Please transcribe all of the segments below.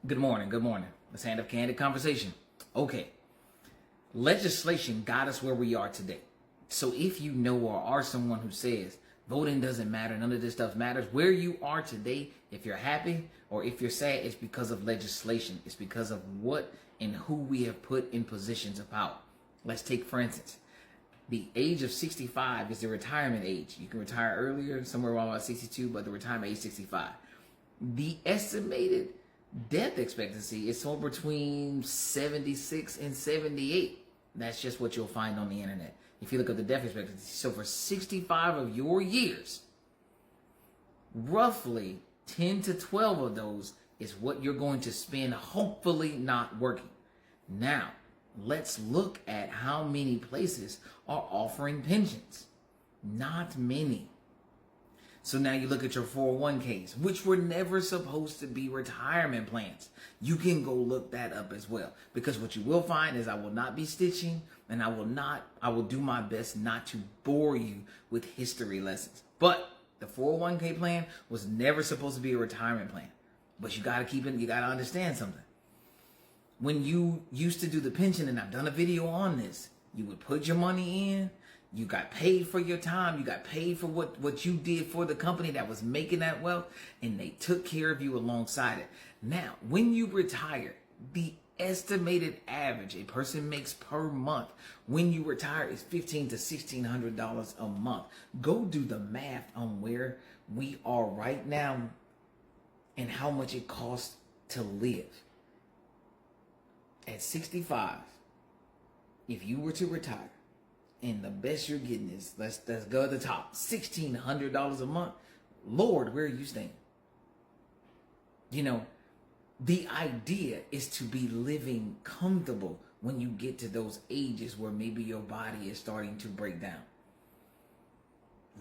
Good morning. Good morning. Let's hand up candid conversation. Okay. Legislation got us where we are today. So if you know or are someone who says voting doesn't matter, none of this stuff matters, where you are today, if you're happy or if you're sad, it's because of legislation. It's because of what and who we have put in positions of power. Let's take, for instance, the age of 65 is the retirement age. You can retire earlier, somewhere around about 62, but the retirement age is 65. The estimated death expectancy is somewhere between 76 and 78. That's just what you'll find on the internet. If you look at the death expectancy, so for 65 of your years, roughly 10 to 12 of those is what you're going to spend, hopefully not working. Now, let's look at how many places are offering pensions. Not many. So now you look at your 401ks, which were never supposed to be retirement plans. You can go look that up as well. Because what you will find is I will not be stitching and I will do my best not to bore you with history lessons. But the 401k plan was never supposed to be a retirement plan. But you got to understand something. When you used to do the pension, and I've done a video on this, you would put your money in. You got paid for your time. You got paid for what you did for the company that was making that wealth, and they took care of you alongside it. Now, when you retire, the estimated average a person makes per month when you retire is $1,500 to $1,600 a month. Go do the math on where we are right now and how much it costs to live. At 65, if you were to retire, and the best you're getting is, let's go at the top, $1,600 a month. Lord, where are you staying? You know, the idea is to be living comfortable when you get to those ages where maybe your body is starting to break down.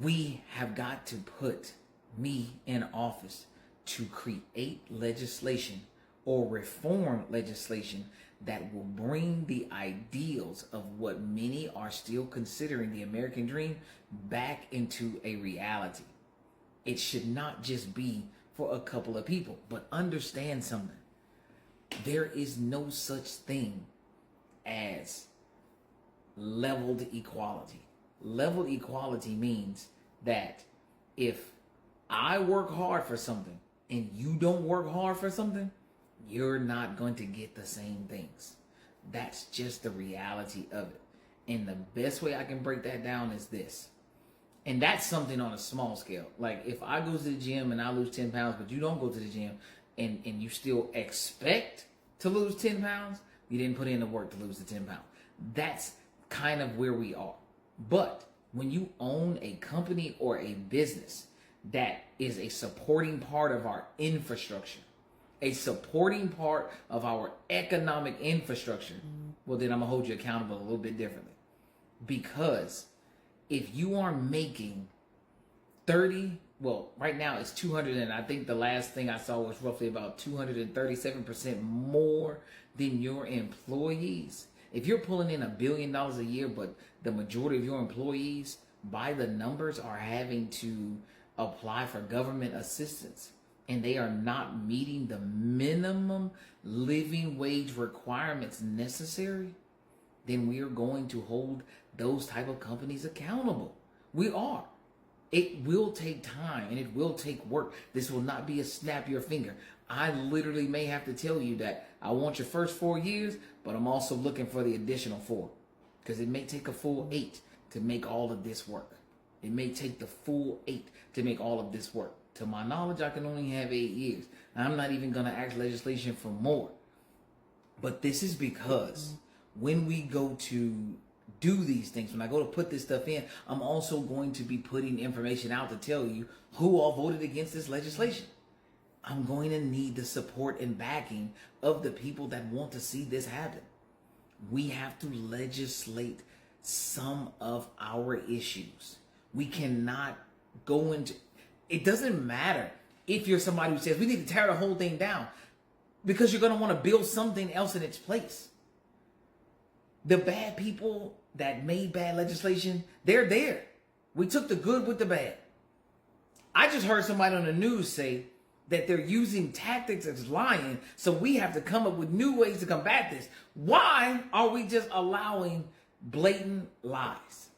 We have got to put me in office to create legislation or reform legislation that will bring the ideals of what many are still considering the American dream back into a reality. It should not just be for a couple of people, but understand something. There is no such thing as leveled equality. Leveled equality means that if I work hard for something and you don't work hard for something, you're not going to get the same things. That's just the reality of it. And the best way I can break that down is this. And that's something on a small scale. Like if I go to the gym and I lose 10 pounds, but you don't go to the gym and you still expect to lose 10 pounds, you didn't put in the work to lose the 10 pounds. That's kind of where we are. But when you own a company or a business that is a supporting part of our infrastructure, a supporting part of our economic infrastructure, well, then I'm going to hold you accountable a little bit differently. Because if you are making right now it's 200, and I think the last thing I saw was roughly about 237% more than your employees. If you're pulling in $1 billion a year, but the majority of your employees, by the numbers, are having to apply for government assistance, and they are not meeting the minimum living wage requirements necessary, then we are going to hold those type of companies accountable. We are. It will take time and it will take work. This will not be a snap your finger. I literally may have to tell you that I want your first 4 years, but I'm also looking for the additional 4. Because it may take a full 8 to make all of this work. It may take the full 8 to make all of this work. To my knowledge, I can only have 8 years. I'm not even going to ask legislation for more. But this is because when we go to do these things, when I go to put this stuff in, I'm also going to be putting information out to tell you who all voted against this legislation. I'm going to need the support and backing of the people that want to see this happen. We have to legislate some of our issues. We cannot go into... It doesn't matter if you're somebody who says we need to tear the whole thing down, because you're going to want to build something else in its place. The bad people that made bad legislation, they're there. We took the good with the bad. I just heard somebody on the news say that they're using tactics as lying, so we have to come up with new ways to combat this. Why are we just allowing blatant lies?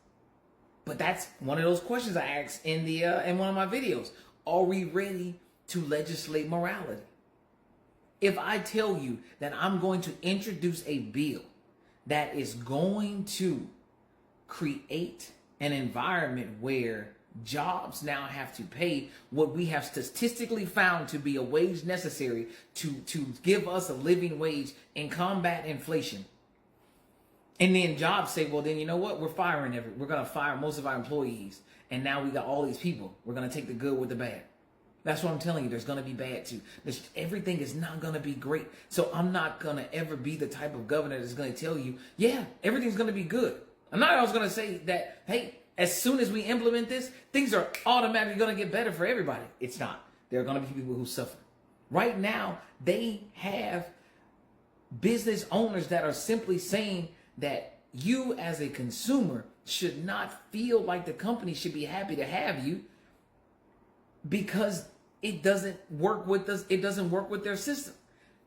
But that's one of those questions I asked in one of my videos. Are we ready to legislate morality? If I tell you that I'm going to introduce a bill that is going to create an environment where jobs now have to pay what we have statistically found to be a wage necessary to give us a living wage and combat inflation. And then jobs say, well, then you know what? We're going to fire most of our employees. And now we got all these people. We're going to take the good with the bad. That's what I'm telling you. There's going to be bad too. Everything is not going to be great. So I'm not going to ever be the type of governor that's going to tell you, yeah, everything's going to be good. I'm not always going to say that, hey, as soon as we implement this, things are automatically going to get better for everybody. It's not. There are going to be people who suffer. Right now, they have business owners that are simply saying that you as a consumer should not feel like the company should be happy to have you because it doesn't work with us. It doesn't work with their system.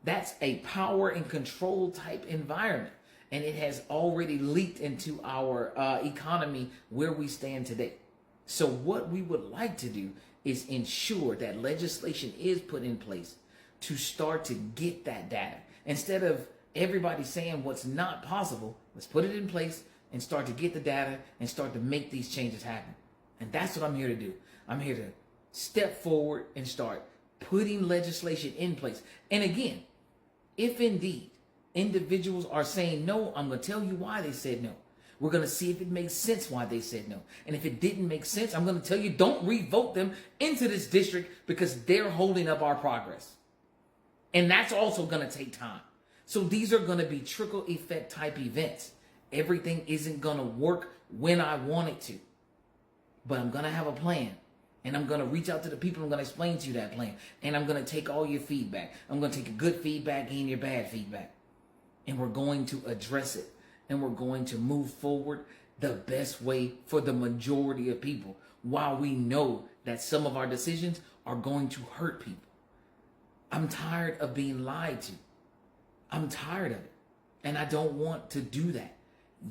That's a power and control type environment. And it has already leaked into our economy where we stand today. So what we would like to do is ensure that legislation is put in place to start to get that data. Instead of everybody saying what's not possible, let's put it in place and start to get the data and start to make these changes happen. And that's what I'm here to do. I'm here to step forward and start putting legislation in place. And again, if indeed individuals are saying no, I'm going to tell you why they said no. We're going to see if it makes sense why they said no. And if it didn't make sense, I'm going to tell you don't re-vote them into this district because they're holding up our progress. And that's also going to take time. So these are going to be trickle effect type events. Everything isn't going to work when I want it to. But I'm going to have a plan. And I'm going to reach out to the people. I'm going to explain to you that plan. And I'm going to take all your feedback. I'm going to take your good feedback and your bad feedback. And we're going to address it. And we're going to move forward the best way for the majority of people. While we know that some of our decisions are going to hurt people. I'm tired of being lied to. I'm tired of it. And I don't want to do that.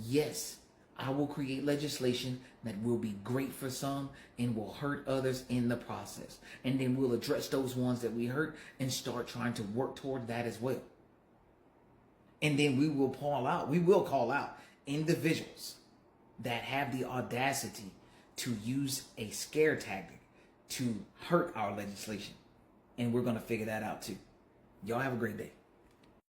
Yes, I will create legislation that will be great for some and will hurt others in the process. And then we'll address those ones that we hurt and start trying to work toward that as well. And then we will call out individuals that have the audacity to use a scare tactic to hurt our legislation. And we're going to figure that out too. Y'all have a great day.